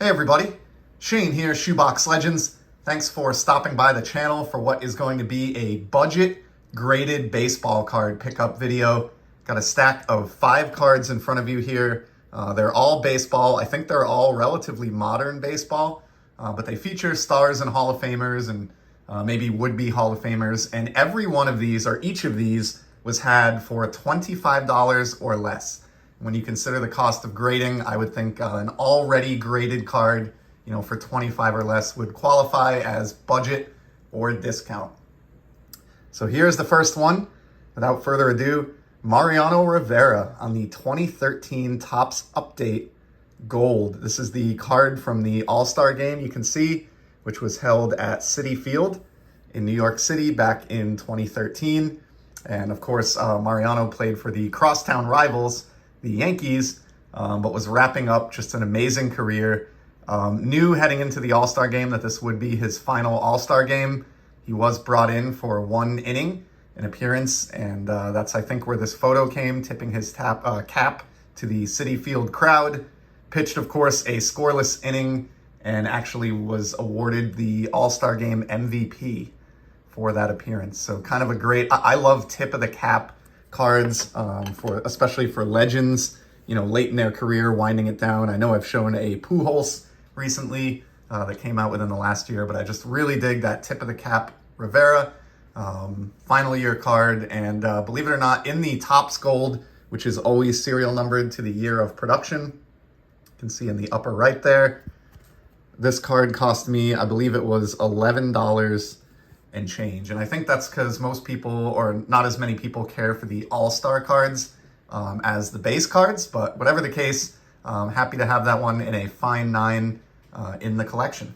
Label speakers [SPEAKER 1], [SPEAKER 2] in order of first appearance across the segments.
[SPEAKER 1] Hey everybody, Shane here, Shoebox Legends. Thanks for stopping by the channel for what is going to be a budget graded baseball card pickup video. Got a stack of 5 cards in front of you here. They're all baseball. I think they're all relatively modern baseball, but they feature stars and Hall of Famers and maybe would-be Hall of Famers. And every one of these, or each of these, was had for $25 or less. When you consider the cost of grading, I would think an already graded card, for 25 or less would qualify as budget or discount. So here's the first one. Without further ado, Mariano Rivera on the 2013 Topps Update Gold. This is the card from the All-Star game you can see, which was held at Citi Field in New York City back in 2013. And of course, Mariano played for the crosstown rivals, the Yankees, but was wrapping up just an amazing career. Knew heading into the All-Star game that this would be his final All-Star game. He was brought in for 1 inning, an appearance, and that's, I think, where this photo came, tipping his cap to the Citi Field crowd. Pitched, of course, a scoreless inning and actually was awarded the All-Star game MVP for that appearance. So kind of a great, I love tip of the cap cards, especially for legends, late in their career, winding it down. I know I've shown a Pujols recently that came out within the last year, but I just really dig that tip of the cap Rivera final year card. And believe it or not, in the Topps Gold, which is always serial numbered to the year of production, you can see in the upper right there, this card cost me, I believe it was $11 and change. And I think that's because most people, or not as many people, care for the All-Star cards as the base cards. But whatever the case, happy to have that one in a fine 9 in the collection.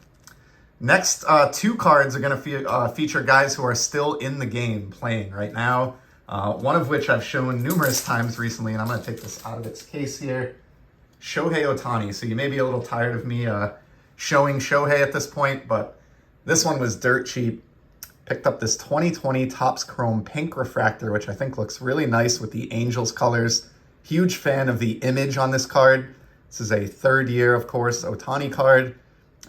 [SPEAKER 1] Next 2 cards are going to feature guys who are still in the game playing right now. One of which I've shown numerous times recently, and I'm going to take this out of its case here. Shohei Otani. So you may be a little tired of me showing Shohei at this point, but this one was dirt cheap. Picked up this 2020 Topps Chrome Pink Refractor, which I think looks really nice with the Angels colors. Huge fan of the image on this card. This is a 3rd year, of course, Otani card.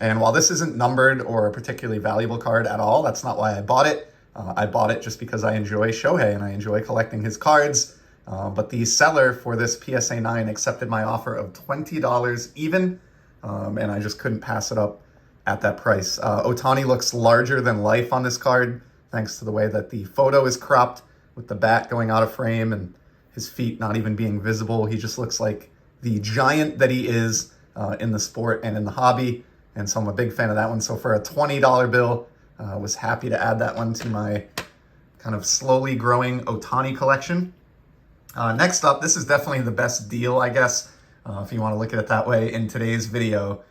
[SPEAKER 1] And while this isn't numbered or a particularly valuable card at all, that's not why I bought it. I bought it just because I enjoy Shohei and I enjoy collecting his cards. But the seller for this PSA 9 accepted my offer of $20 even, and I just couldn't pass it up at that price. Otani looks larger than life on this card, thanks to the way that the photo is cropped with the bat going out of frame and his feet not even being visible. He just looks like the giant that he is in the sport and in the hobby. And so I'm a big fan of that one. So for a $20 bill, was happy to add that one to my kind of slowly growing Otani collection. Next up, this is definitely the best deal, I guess, if you want to look at it that way, in today's video.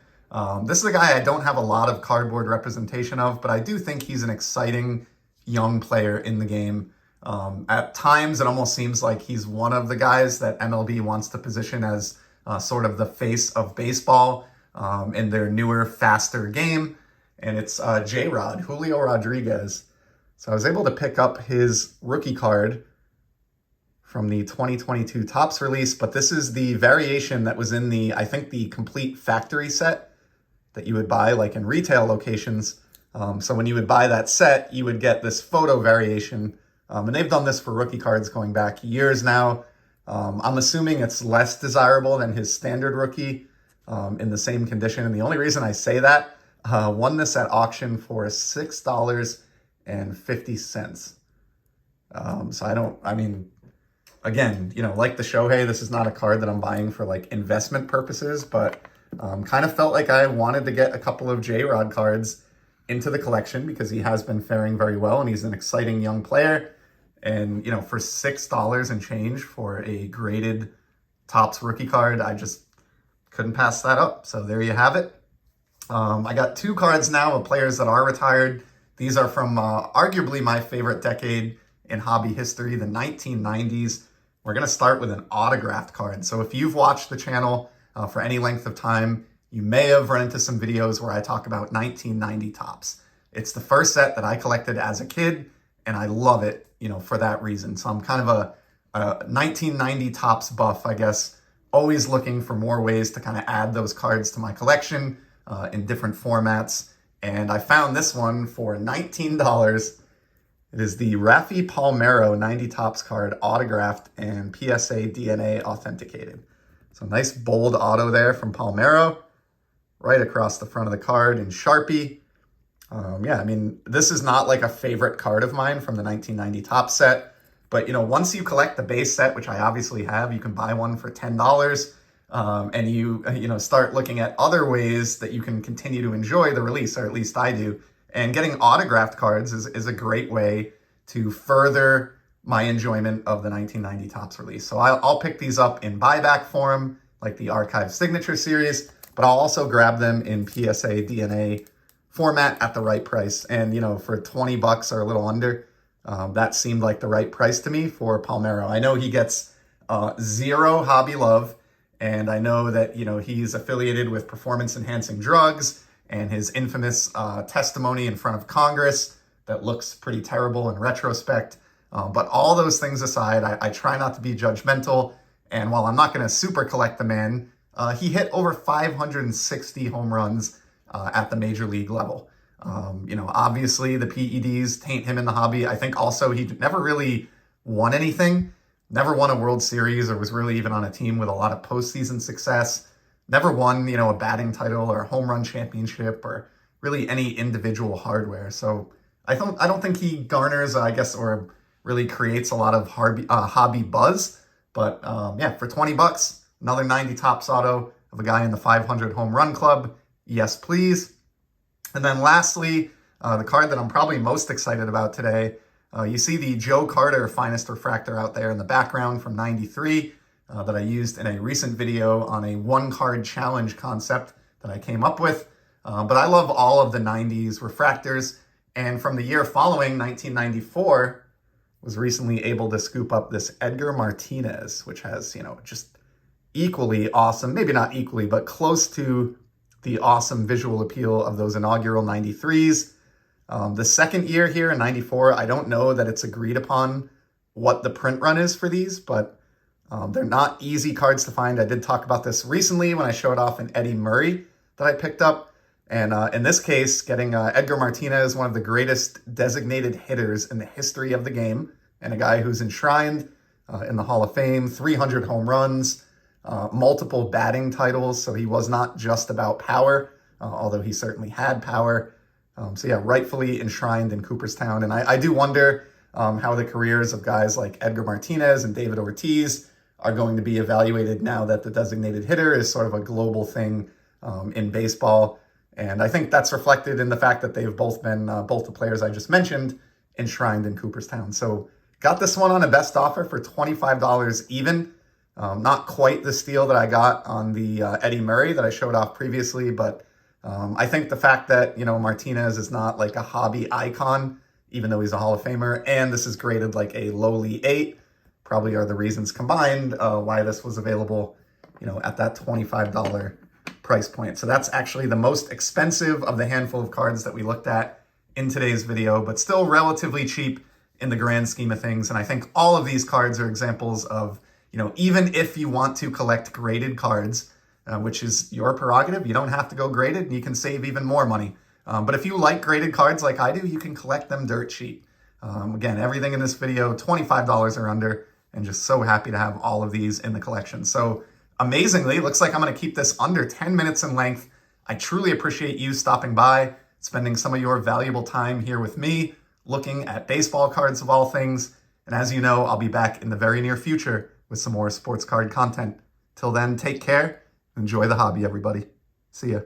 [SPEAKER 1] This is a guy I don't have a lot of cardboard representation of, but I do think he's an exciting young player in the game. At times, it almost seems like he's one of the guys that MLB wants to position as sort of the face of baseball in their newer, faster game. And it's J-Rod, Julio Rodriguez. So I was able to pick up his rookie card from the 2022 Topps release, but this is the variation that was in the, I think, the complete factory set that you would buy like in retail locations. So when you would buy that set, you would get this photo variation. And they've done this for rookie cards going back years now. I'm assuming it's less desirable than his standard rookie in the same condition. And the only reason I say that, won this at auction for $6.50. Again, like the Shohei, this is not a card that I'm buying for like investment purposes, but kind of felt like I wanted to get a couple of J-Rod cards into the collection because he has been faring very well and he's an exciting young player. And, for $6 and change for a graded Topps rookie card, I just couldn't pass that up. So there you have it. I got 2 cards now of players that are retired. These are from arguably my favorite decade in hobby history, the 1990s. We're going to start with an autographed card. So if you've watched the channel for any length of time, you may have run into some videos where I talk about 1990 Topps. It's the first set that I collected as a kid, and I love it, for that reason. So I'm kind of a 1990 Topps buff, I guess, always looking for more ways to kind of add those cards to my collection. in different formats. And I found this one for $19. It is the Rafael Palmero 90 Topps card, autographed and PSA DNA authenticated. So nice bold auto there from Palmero, right across the front of the card in Sharpie. Yeah, I mean, this is not like a favorite card of mine from the 1990 Topps set, but once you collect the base set, which I obviously have, you can buy one for $10, and you start looking at other ways that you can continue to enjoy the release, or at least I do. And getting autographed cards is a great way to further my enjoyment of the 1990 Topps release. So I'll pick these up in buyback form, like the Archive Signature Series, but I'll also grab them in PSA DNA format at the right price. And, for $20 or a little under, that seemed like the right price to me for Palmero. I know he gets zero hobby love, and I know that, he's affiliated with performance-enhancing drugs and his infamous testimony in front of Congress that looks pretty terrible in retrospect. But all those things aside, I try not to be judgmental. And while I'm not going to super collect the man, he hit over 560 home runs at the major league level. Obviously the PEDs taint him in the hobby. I think also he never really won anything, never won a World Series, or was really even on a team with a lot of postseason success. Never won, a batting title or a home run championship or really any individual hardware. So I don't think he garners, or really creates a lot of hobby buzz. But yeah, for $20, another 90 Topps auto of a guy in the 500 home run club. Yes, please. And then lastly, the card that I'm probably most excited about today, you see the Joe Carter Finest Refractor out there in the background from '93 that I used in a recent video on a one-card challenge concept that I came up with. But I love all of the 90s refractors. And from the year following, 1994, was recently able to scoop up this Edgar Martinez, which has, just equally awesome, maybe not equally, but close to the awesome visual appeal of those inaugural 93s. The second year here in 94, I don't know that it's agreed upon what the print run is for these, but they're not easy cards to find. I did talk about this recently when I showed off an Eddie Murray that I picked up. And in this case, getting Edgar Martinez, one of the greatest designated hitters in the history of the game, and a guy who's enshrined in the Hall of Fame, 300 home runs, multiple batting titles. So he was not just about power, although he certainly had power. So yeah, rightfully enshrined in Cooperstown. And I do wonder how the careers of guys like Edgar Martinez and David Ortiz are going to be evaluated now that the designated hitter is sort of a global thing in baseball. And I think that's reflected in the fact that they've both been, both the players I just mentioned, enshrined in Cooperstown. So got this one on a best offer for $25 even. Not quite the steal that I got on the Eddie Murray that I showed off previously, but I think the fact that, Martinez is not like a hobby icon, even though he's a Hall of Famer, and this is graded like a lowly 8, probably are the reasons combined why this was available, at that $25 price point. So that's actually the most expensive of the handful of cards that we looked at in today's video, but still relatively cheap in the grand scheme of things. And I think all of these cards are examples of, even if you want to collect graded cards, which is your prerogative, you don't have to go graded and you can save even more money. But if you like graded cards like I do, you can collect them dirt cheap. Again, everything in this video, $25 or under, and just so happy to have all of these in the collection. So amazingly, looks like I'm going to keep this under 10 minutes in length. I truly appreciate you stopping by, spending some of your valuable time here with me, looking at baseball cards of all things. And as you know, I'll be back in the very near future with some more sports card content. Till then, take care. Enjoy the hobby, everybody. See ya.